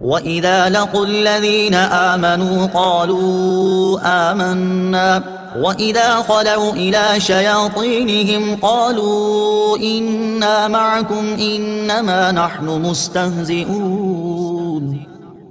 وَإِذَا لَقُوا الَّذِينَ آمَنُوا قَالُوا آمَنَّا وَإِذَا خَلَوْا إِلَى شَيَاطِينِهِمْ قَالُوا إِنَّا مَعَكُمْ إِنَّمَا نَحْنُ مُسْتَهْزِئُونَ۔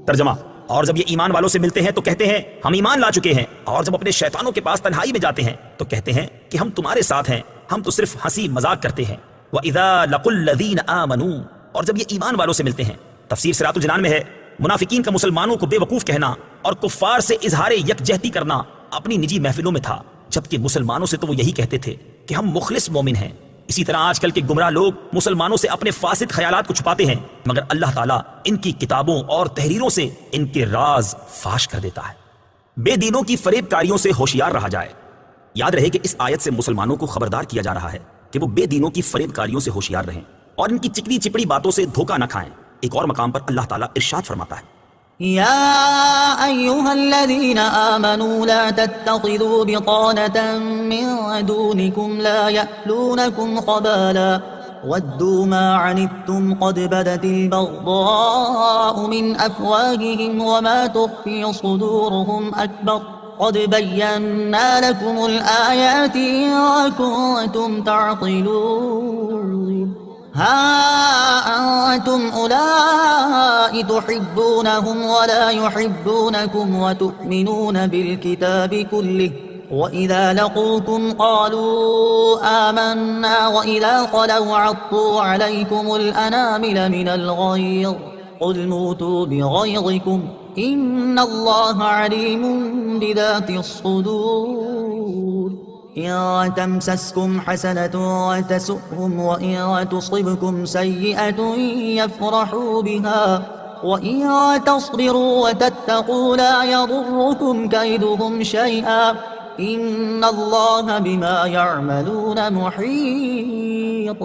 ترجمہ: اور جب یہ ایمان والوں سے ملتے ہیں تو کہتے ہیں ہم ایمان لا چکے ہیں، اور جب اپنے شیطانوں کے پاس تنہائی میں جاتے ہیں تو کہتے ہیں کہ ہم تمہارے ساتھ ہیں، ہم تو صرف ہنسی مذاق کرتے ہیں۔ وَإِذَا لَقُوا الَّذِينَ آمَنُوا، اور جب یہ ایمان والوں سے ملتے ہیں۔ تفسیر صراط الجنان میں ہے منافقین کا مسلمانوں کو بے وقوف کہنا اور کفار سے اظہار یکجہتی کرنا اپنی نجی محفلوں میں تھا، جبکہ مسلمانوں سے تو وہ یہی کہتے تھے کہ ہم مخلص مومن ہیں۔ اسی طرح آج کل کے گمراہ لوگ مسلمانوں سے اپنے فاسد خیالات کو چھپاتے ہیں، مگر اللہ تعالیٰ ان کی کتابوں اور تحریروں سے ان کے راز فاش کر دیتا ہے۔ بے دینوں کی فریب کاریوں سے ہوشیار رہا جائے۔ یاد رہے کہ اس آیت سے مسلمانوں کو خبردار کیا جا رہا ہے کہ وہ بے دینوں کی فریب کاریوں سے ہوشیار رہیں اور ان کی چکنی چپڑی باتوں سے دھوکہ نہ کھائیں۔ ایک اور مقام پر اللہ تعالیٰ ارشاد فرماتا ہے، يا أيها الذين آمنوا لا تتخذوا بطانة من دونكم لا يألونكم خبالا ودوا ما عنتم قد بدت البغضاء من أفواههم وما تخفي صدورهم أكبر قد بينا لكم الآيات إن كنتم تعقلون ها أنتم أولئك تحبونهم ولا يحبونكم وتؤمنون بالكتاب كله وإذا لقوكم قالوا آمنا وإذا خلوا عضوا عليكم الأنامل من الغيظ قل موتوا بغيظكم إن الله عليم بذات الصدور إن تمسسكم حسنة تسؤهم وإن تصبكم سيئة يفرحوا بها وإن تصبروا وتتقوا لا يضركم كيدهم شيئا إن الله بما يعملون محيط۔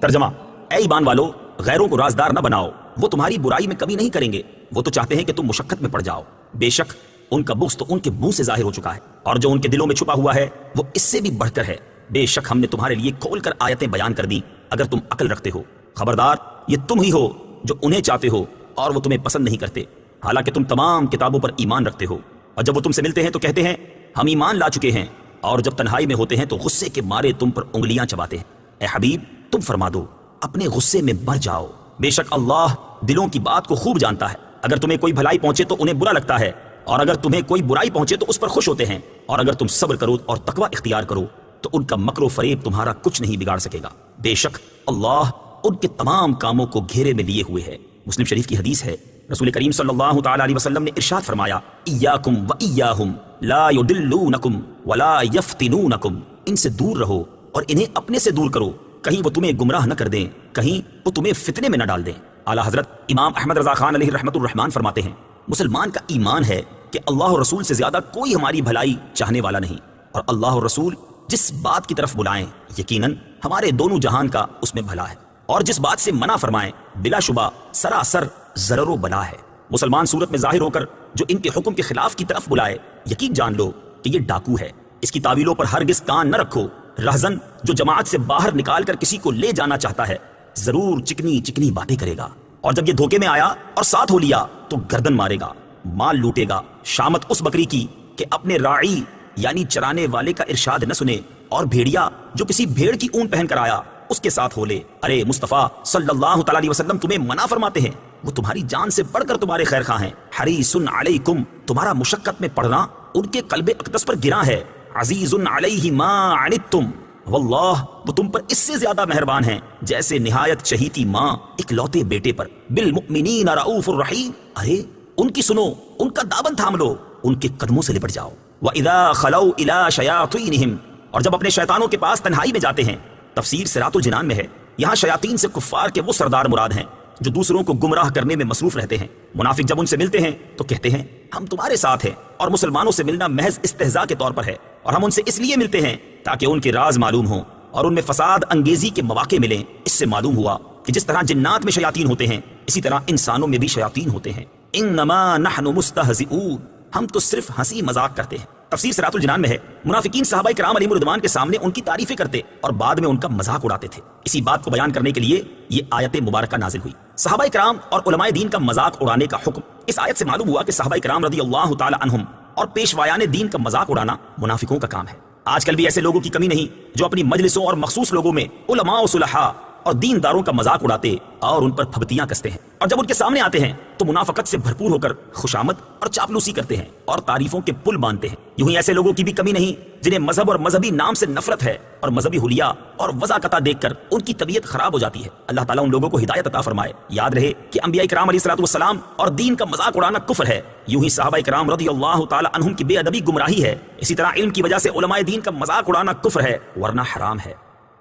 ترجمہ: اے ایمان والو، غیروں کو رازدار نہ بناؤ، وہ تمہاری برائی میں کمی نہیں کریں گے، وہ تو چاہتے ہیں کہ تم مشقت میں پڑ جاؤ۔ بے شک ان کا بغض تو ان کے منہ سے ظاہر ہو چکا ہے، اور جو ان کے دلوں میں چھپا ہوا ہے وہ اس سے بھی بڑھ کر ہے۔ بے شک ہم نے تمہارے لیے کھول کر آیتیں بیان کر دیں اگر تم عقل رکھتے ہو۔ خبردار، یہ تم ہی ہو جو انہیں چاہتے ہو اور وہ تمہیں پسند نہیں کرتے، حالانکہ تم تمام کتابوں پر ایمان رکھتے ہو۔ اور جب وہ تم سے ملتے ہیں تو کہتے ہیں ہم ایمان لا چکے ہیں، اور جب تنہائی میں ہوتے ہیں تو غصے کے مارے تم پر انگلیاں چباتے ہیں۔ اے حبیب، تم فرما دو اپنے غصے میں مر جاؤ، بے شک اللہ دلوں کی بات کو خوب جانتا ہے۔ اگر تمہیں کوئی بھلائی پہنچے تو انہیں برا لگتا ہے، اور اگر تمہیں کوئی برائی پہنچے تو اس پر خوش ہوتے ہیں، اور اگر تم صبر کرو اور تقوی اختیار کرو تو ان کا مکر و فریب تمہارا کچھ نہیں بگاڑ سکے گا۔ بے شک اللہ ان کے تمام کاموں کو گھیرے میں لیے ہوئے ہے۔ مسلم شریف کی حدیث ہے، رسول کریم صلی اللہ تعالی علیہ وسلم نے ارشاد فرمایا، ایاکم و ایاہم لا یضلونکم ولا یفتنونکم، ان سے دور رہو اور انہیں اپنے سے دور کرو، کہیں وہ تمہیں گمراہ نہ کر دیں، کہیں وہ تمہیں فتنے میں نہ ڈال دیں۔ اعلیٰ حضرت امام احمد رضا خان علیہ رحمت الرحمن فرماتے ہیں، مسلمان کا ایمان ہے کہ اللہ اور رسول سے زیادہ کوئی ہماری بھلائی چاہنے والا نہیں، اور اللہ اور رسول جس بات کی طرف بلائیں یقیناً ہمارے دونوں جہان کا اس میں بھلا ہے، اور جس بات سے منع فرمائیں بلا شبہ سراسر ضرر و بلا ہے۔ مسلمان صورت میں ظاہر ہو کر جو ان کے حکم کے خلاف کی طرف بلائے، یقین جان لو کہ یہ ڈاکو ہے۔ اس کی تعویلوں پر ہرگز کان نہ رکھو۔ رہزن جو جماعت سے باہر نکال کر کسی کو لے جانا چاہتا ہے ضرور چکنی چکنی باتیں کرے گا، اور جب یہ دھوکے میں آیا اور ساتھ ہو لیا تو گردن مارے گا، مال لوٹے گا۔ شامت اس بکری کی کہ اپنے راعی یعنی چرانے والے کا ارشاد نہ سنے، اور بھیڑیا جو کسی بھیڑ کی اون پہن کر آیا اس کے ساتھ ہو لے۔ ارے مصطفیٰ صلی اللہ تعالی علیہ وسلم تمہیں منع فرماتے ہیں، وہ تمہاری جان سے بڑھ کر تمہارے خیر خواہ ہیں۔ حریص علیکم، تمہارا مشقت میں پڑنا ان کے قلب اقدس پر گراں ہے۔ عزیز علیہ ما عنتم، واللہ وہ تم پر اس سے زیادہ مہربان ہیں جیسے نہایت چہیتی ماں اکلوتے بیٹے پر۔ بالمؤمنین رؤوف الرحیم، ارے ان کی سنو، ان کا دامن تھام لو، ان کے قدموں سے لپٹ جاؤ۔ وَإِذَا خَلَوْا إِلَىٰ شَيَاطِينِهِمْ، اور جب اپنے شیطانوں کے پاس تنہائی میں جاتے ہیں۔ تفسیر صراط الجنان میں ہے، یہاں شیاطین سے کفار کے وہ سردار مراد ہیں جو دوسروں کو گمراہ کرنے میں مصروف رہتے ہیں۔ منافق جب ان سے ملتے ہیں تو کہتے ہیں ہم تمہارے ساتھ ہیں، اور مسلمانوں سے ملنا محض استہزاء کے طور پر ہے، اور ہم ان سے اس لیے ملتے ہیں تاکہ ان کے راز معلوم ہوں اور ان میں فساد انگیزی کے مواقع ملیں۔ اس سے معلوم ہوا کہ جس طرح جنات میں شیاطین ہوتے ہیں اسی طرح انسانوں میں بھی شیاطین ہوتے ہیں۔ انما نحن مستہزئون، ہم تو صرف ہنسی مذاق کرتے ہیں۔ تفسیر صراط الجنان میں ہے منافقین صحابہ کرام علیہم رضوان کے سامنے ان کی تعریفیں کرتے اور بعد میں ان کا مذاق اڑاتے تھے. اسی بات کو بیان کرنے کے لیے یہ آیت مبارکہ نازل ہوئی. صحابہ کرام اور علماء دین کا مذاق اڑانے کا حکم اس آیت سے معلوم ہوا کہ صحابہ کرام رضی اللہ تعالی عنہم اور پیشوایان دین کا مذاق اڑانا منافقوں کا کام ہے. آج کل بھی ایسے لوگوں کی کمی نہیں جو اپنی مجلسوں اور مخصوص لوگوں میں علماء و صلحاء اور دینداروں کا مذاق اڑاتے اور ان پر پھبتیاں کستے ہیں، اور جب ان کے سامنے آتے ہیں تو منافقت سے بھرپور ہو کر خوشامد اور چاپلوسی کرتے ہیں اور تعریفوں کے پل باندھتے ہیں. یوں ہی ایسے لوگوں کی بھی کمی نہیں جنہیں مذہب اور مذہبی نام سے نفرت ہے اور مذہبی حلیہ اور وضاقتہ دیکھ کر ان کی طبیعت خراب ہو جاتی ہے. اللہ تعالیٰ ان لوگوں کو ہدایت عطا فرمائے. یاد رہے کہ انبیاء کرام علیہ الصلوۃ والسلام اور دین کا مذاق اڑانا کفر ہے. یوں ہی صحابہ کرام رضی اللہ تعالی عنہم کی بے ادبی گمراہی ہے. اسی طرح علم کی وجہ سے علماء دین کا مذاق اڑانا کفر ہے ورنہ حرام ہے.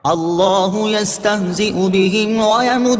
اللہ یستہزئ بہم ویمد